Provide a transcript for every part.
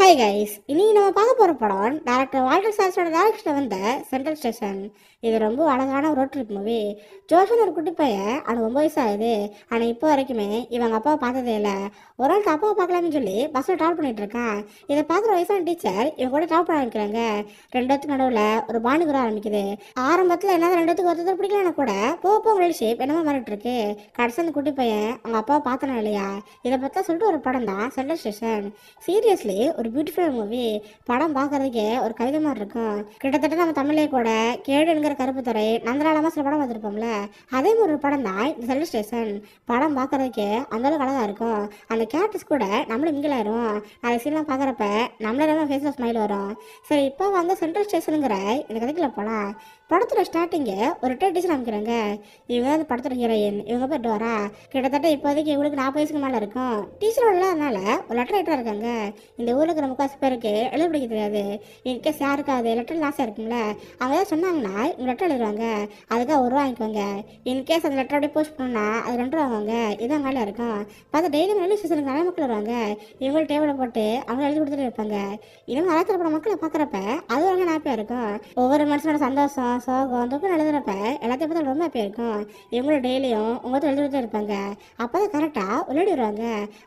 Hi guys, இன்னைக்கு நம்ம பார்க்க போகிற படம் டேரக்டர் வால்டர் சாஸோட டேரக்ஷனில் வந்த சென்ட்ரல் ஸ்டேஷன். இது ரொம்ப அழகான ரோட் ட்ரிப் மூவி. ஜோஷன் ஒரு குட்டி பையன், அவனுக்கு 9 வயசு ஆகுது. ஆனால் இப்போ வரைக்குமே இவங்க அப்பாவை பார்த்ததே இல்லை. ஒரு நாள் அப்பாவை பார்க்கலாம்னு சொல்லி பஸ்ஸில் ட்ராவல் பண்ணிட்டு இருக்கான். இதை பார்க்குற வயசான டீச்சர் இவங்க கூட ட்ராவல் பண்ண ஆரம்பிக்கிறாங்க. ரெண்டு இடத்துக்கு நடுவில் ஒரு பாண்டு கூட ஆரம்பிக்குது. ஆரம்பத்தில் என்ன ரெண்டு இடத்துக்கு ஒருத்தர் பிடிக்கலன்னா கூட போக ரிலேஷிப் என்னமா மாறிட்டு இருக்கு. கடைசி அந்த குட்டி பையன் அவங்க அப்பாவை பார்த்தனா இல்லையா, இதை பற்றி சொல்லிட்டு ஒரு படம் தான் சென்ட்ரல் ஸ்டேஷன். சீரியஸ்லி ஒரு பியூட்டிஃபுல் மூவி. படம் பார்க்கறதுக்கே ஒரு கவிதை மாதிரி இருக்கும். கிட்டத்தட்ட நம்ம தமிழ்லேயே கூட கேடுங்கிற கருப்பு துறை நந்தனாலமா சில படம் பார்த்துருப்போம்ல, அதே மாதிரி ஒரு படம் தான் இந்த சென்ட்ரல் ஸ்டேஷன். படம் பார்க்கறதுக்கே அந்த அளவுக்கு அழகாக இருக்கும். அந்த கேரக்டர்ஸ் கூட நம்மளும் மிங்கிலாயிரும். நிறைய சீன்லாம் பார்க்குறப்ப நம்மள ஃபேஸில் ஸ்மைல் வரும். சரி, இப்போ வந்து சென்ட்ரல் ஸ்டேஷனுங்கிற இந்த கதைக்குள்ள போகலாம். படத்தோட ஸ்டார்டிங்கு ஒரு டீச்சர் அமைக்கிறாங்க. இவங்க அந்த படத்தோட ஹீரோயின். இவங்க பேர் டோரா. கிட்டத்தட்ட இப்போதைக்கு இவங்களுக்கு 40 வயசுக்கு மேலே இருக்கும். டீச்சரோட அதனால ஒரு லெட்டர் ரைட்டராக இருக்காங்க. இந்த ஊரில் இருக்கிற முக்காசு பேருக்கு எழுத பிடிக்க தெரியாது. இன்கேஸ் யாருக்காவது லெட்டர் லாஸாக இருக்கும்ல, அவங்க ஏதாவது சொன்னாங்கன்னா இவங்க லெட்டர் எழுதுவாங்க. அதுக்காக ஒரு ரூபா வாங்கிக்குவாங்க. இன்கேஸ் அந்த லெட்டர் அப்படியே போஸ்ட் பண்ணா அது 2 ரூபா வாங்குவாங்க. இதான் வேலை இருக்கும். பார்த்து டெய்லி ரயில்வே ஸ்டேஷனுக்கு நிறைய மக்கள் வருவாங்க. இவங்க டேபிளை போட்டு அவங்க எழுதி கொடுத்துட்டு இருப்பாங்க. இன்னும் நிறைய தரப்பட மக்களை பார்க்குறப்ப அது ஒரு ஹாப்பியாக இருக்கும். ஒவ்வொரு மனுஷனோட சந்தோஷம் சோகம் துக்கம் எழுதுறப்ப எல்லாத்தையும் பார்த்தா ரொம்ப ஹாப்பியாக இருக்கும். இவங்களும் டெய்லியும் உங்க எழுதி கொடுத்து இருப்பாங்க. அப்போ தான் கரெக்டாக உள்ளடி வருவாங்க.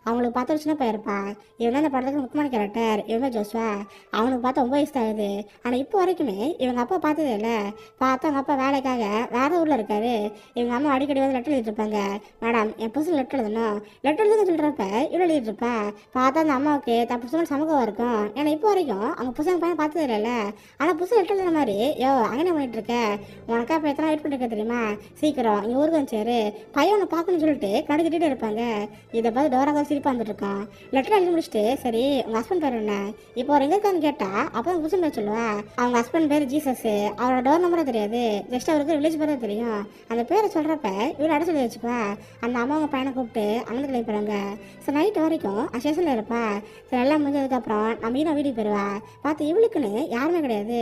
அவங்களுக்கு பார்த்து ஒரு சின்ன பையன் இருப்பான். இவங்க அந்த படத்துக்கு முக்கியமான கேரக்டர். இவங்க ஜோஸ்வா. அவனுக்கு பார்த்தா 9 வயசு ஆகுது. ஆனால் இப்போ வரைக்குமே இவங்க அப்பா பார்த்ததே இல்லை. பார்த்தா அவங்க அப்பா வேலைக்காக வேற ஊரில் இருக்காரு. இவங்க அம்மா அடிக்கடி வந்து லெட்டர் எழுதிட்டு இருப்பாங்க. மேடம், என் புதுசு லெட்டர் எழுதணும், லெட்டர் எழுதுன்னு சொல்கிறப்ப இவ்வளோ எழுதிட்டு இருப்பேன். பார்த்தா அந்த அம்மாவுக்கு தான் புதுசு சமூகம் இருக்கும். ஏன்னா இப்போ வரைக்கும் அவங்க புதுசாக பையன் பார்த்ததே இல்லைல்ல. ஆனால் புதுசு லெட்டர் எழுதுன மாதிரி அங்கே பண்ணிட்டு இருக்க, உனக்கா இப்போ எத்தனை வெயிட் பண்ணிருக்க தெரியுமா, சீக்கிரம் இங்கே ஊருக்கு வந்துச்சாரு, பையனை பார்க்கணும்னு சொல்லிட்டு கண்டுக்கிட்டே இருப்பாங்க. இதை பார்த்து டோராக சிரிப்பா வந்துட்டு இருக்கான். லெட்டர் எழுதி முடிச்சுட்டு, சரி உங்கள் ஹஸ்பண்ட் பேர் என்ன, இப்போ ஒரு எங்கே இருக்கான்னு கேட்டால் அப்போ தான் புதுசு பேர் சொல்லுவேன். அவங்க ஹஸ்பண்ட் பேர் ஜீசஸ். அவரோட டோர் நம்பரே தெரியாது, ஜஸ்ட் அவருக்கு வில்லேஜ் பேர் தெரியும். அந்த பேரை சொல்கிறப்ப இவ்வளோ அடை சொல்லி வச்சுப்பா. அந்த அம்மா அவங்க பையனை கூப்பிட்டு அங்கே கிளம்பிடுறாங்க. சரி, நைட்டு வரைக்கும் ஸ்டேஷனில் இருப்பா. சரி, எல்லாம் முடிஞ்சதுக்கப்புறம் நம்ம வீட்டுக்கு போயிடுவா. பார்த்து இவளுக்குன்னு யாருமே கிடையாது.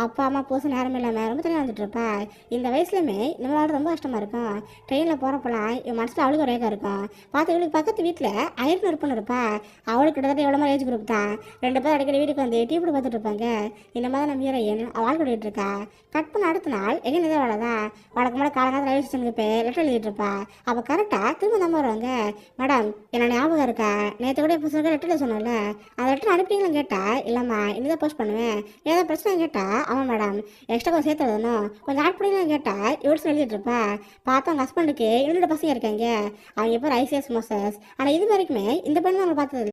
அப்பா அம்மா புதுசு நேரம் இல்லாமல் ரொம்ப தனியாக வந்துட்டு இருப்பா. இந்த வயசுலையுமே நம்மளோட ரொம்ப கஷ்டமாக இருக்கும். ட்ரெயினில் போகிறப்பெல்லாம் இவன் மனசில் அவளுக்கு ஒரு ஏக்கம் இருக்கும். பார்த்து இவளுக்கு பக்கத்து வீட்டில் ஐயர்னு இருப்பன்னு இருப்பா. அவளுக்கு கிட்டத்தட்ட எவ்வளோ மாதிரி ஏஜ் குரூப் தான். 2 பேர் அடிக்கடி வீட்டுக்கு வந்து டீ போட்டு பார்த்துட்டு இருப்பாங்க. இந்த மாதிரி நம்ம ஹீரோயின் அவள் கூட்டிகிட்டு இருக்கா. கட் பண்ண அடுத்த நாள் எங்கே இதே வேலை தான். வழக்கமான காலங்காலத்தில் ரயில்வே ஸ்டேஷனுக்கு போய் லெட்டர் எழுதிட்டு இருப்பா. அப்போ கரெக்டாக திரும்ப நம்ம வருவாங்க. மேடம், என்ன ஞாபகம் இருக்கா, நேற்று கூட புதுசாக லெட்டர் சொன்னோம்ல, அந்த லெட்டர் அனுப்பிட்டீங்களான்னு கேட்டால் இல்லைம்மா இன்னும் போஸ்ட் பண்ணுவேன், ஏதாவது பிரச்சனை கேட்டால் ஆமாம் மேடம் எக்ஸ்ட்ரா கொஞ்சம் சேர்த்து எழுதணும், கொஞ்சம் ஆட் பண்ணிங்களான்னு கேட்டால் இவரு எழுதிட்டு இருப்பா. பார்த்தா அவங்க ஹஸ்பண்டுக்கு 2 பசங்க இருக்காங்க. அவங்க பேர் ஐசிஎஸ் மோசஸ். ஆனால் இது வரைக்குமே இந்த பெண் அவங்க பார்த்தது